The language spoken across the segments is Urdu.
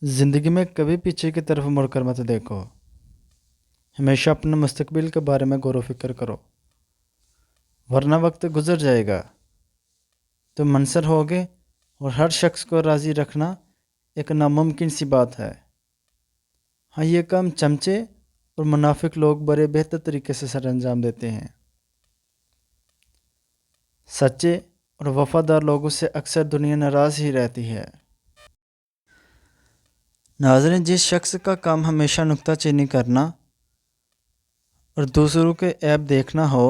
زندگی میں کبھی پیچھے کی طرف مڑ کر مت دیکھو، ہمیشہ اپنے مستقبل کے بارے میں غور و فکر کرو، ورنہ وقت گزر جائے گا، تم منصر ہوگے اور ہر شخص کو راضی رکھنا ایک ناممکن سی بات ہے۔ ہاں، یہ کام چمچے اور منافق لوگ بڑے بہتر طریقے سے سر انجام دیتے ہیں۔ سچے اور وفادار لوگوں سے اکثر دنیا ناراض ہی رہتی ہے۔ ناظرین، جس شخص کا کام ہمیشہ نکتہ چینی کرنا اور دوسروں کے عیب دیکھنا ہو،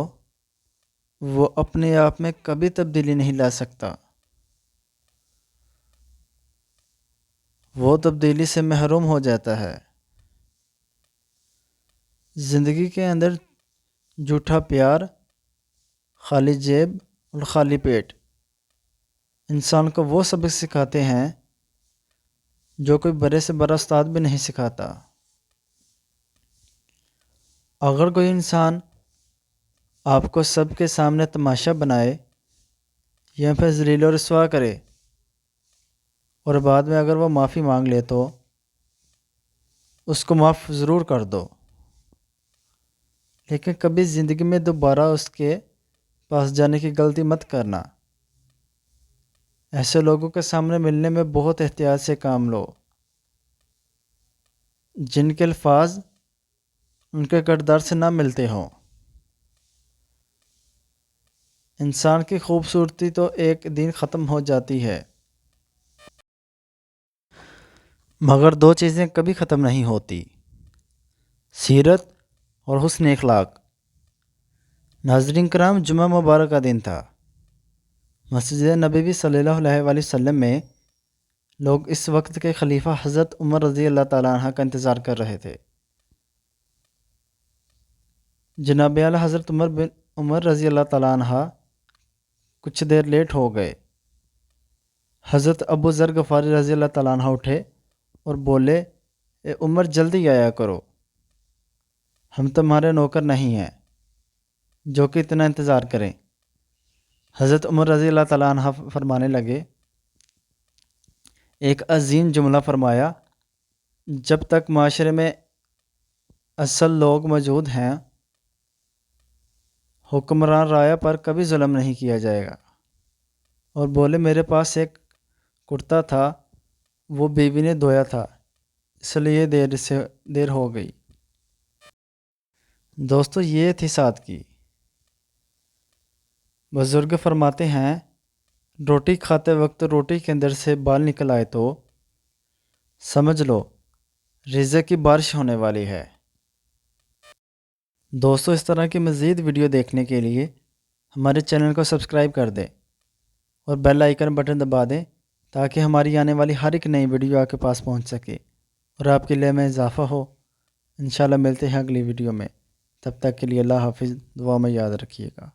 وہ اپنے آپ میں کبھی تبدیلی نہیں لا سکتا، وہ تبدیلی سے محروم ہو جاتا ہے۔ زندگی کے اندر جھوٹا پیار، خالی جیب اور خالی پیٹ انسان کو وہ سبق سکھاتے ہیں جو کوئی بڑے سے بڑا استاد بھی نہیں سکھاتا۔ اگر کوئی انسان آپ کو سب کے سامنے تماشا بنائے یا پھر ذلیل و رسوا کرے اور بعد میں اگر وہ معافی مانگ لے تو اس کو معاف ضرور کر دو، لیکن کبھی زندگی میں دوبارہ اس کے پاس جانے کی غلطی مت کرنا۔ ایسے لوگوں کے سامنے ملنے میں بہت احتیاط سے کام لو، جن کے الفاظ ان کے کردار سے نہ ملتے ہوں۔ انسان کی خوبصورتی تو ایک دن ختم ہو جاتی ہے، مگر دو چیزیں کبھی ختم نہیں ہوتی: سیرت اور حسن اخلاق۔ ناظرین کرام، جمعہ مبارک کا دن تھا۔ مسجد نبوی صلی اللہ علیہ وآلہ وسلم میں لوگ اس وقت کے خلیفہ حضرت عمر رضی اللہ تعالیٰ عنہ کا انتظار کر رہے تھے۔ جناب اعلیٰ حضرت عمر رضی اللہ تعالیٰ عنہ کچھ دیر لیٹ ہو گئے۔ حضرت ابو ذر غفاری رضی اللہ تعالیٰ عنہ اٹھے اور بولے، اے عمر، جلدی آیا کرو، ہم تمہارے نوکر نہیں ہیں جو کہ اتنا انتظار کریں۔ حضرت عمر رضی اللہ تعالیٰ عنہ فرمانے لگے، ایک عظیم جملہ فرمایا، جب تک معاشرے میں اصل لوگ موجود ہیں، حکمران رعایا پر کبھی ظلم نہیں کیا جائے گا۔ اور بولے، میرے پاس ایک کرتا تھا، وہ بیوی نے دھویا تھا، اس لیے دیر ہو گئی۔ دوستو، یہ تھی سادگی۔ بزرگ فرماتے ہیں، روٹی کھاتے وقت روٹی کے اندر سے بال نکل آئے تو سمجھ لو رزق کی بارش ہونے والی ہے۔ دوستو، اس طرح کی مزید ویڈیو دیکھنے کے لیے ہمارے چینل کو سبسکرائب کر دیں اور بیل آئیکن بٹن دبا دیں تاکہ ہماری آنے والی ہر ایک نئی ویڈیو آپ کے پاس پہنچ سکے اور آپ کے لیے میں اضافہ ہو۔ انشاءاللہ ملتے ہیں اگلی ویڈیو میں، تب تک کے لیے اللہ حافظ، دعا میں یاد رکھیے گا۔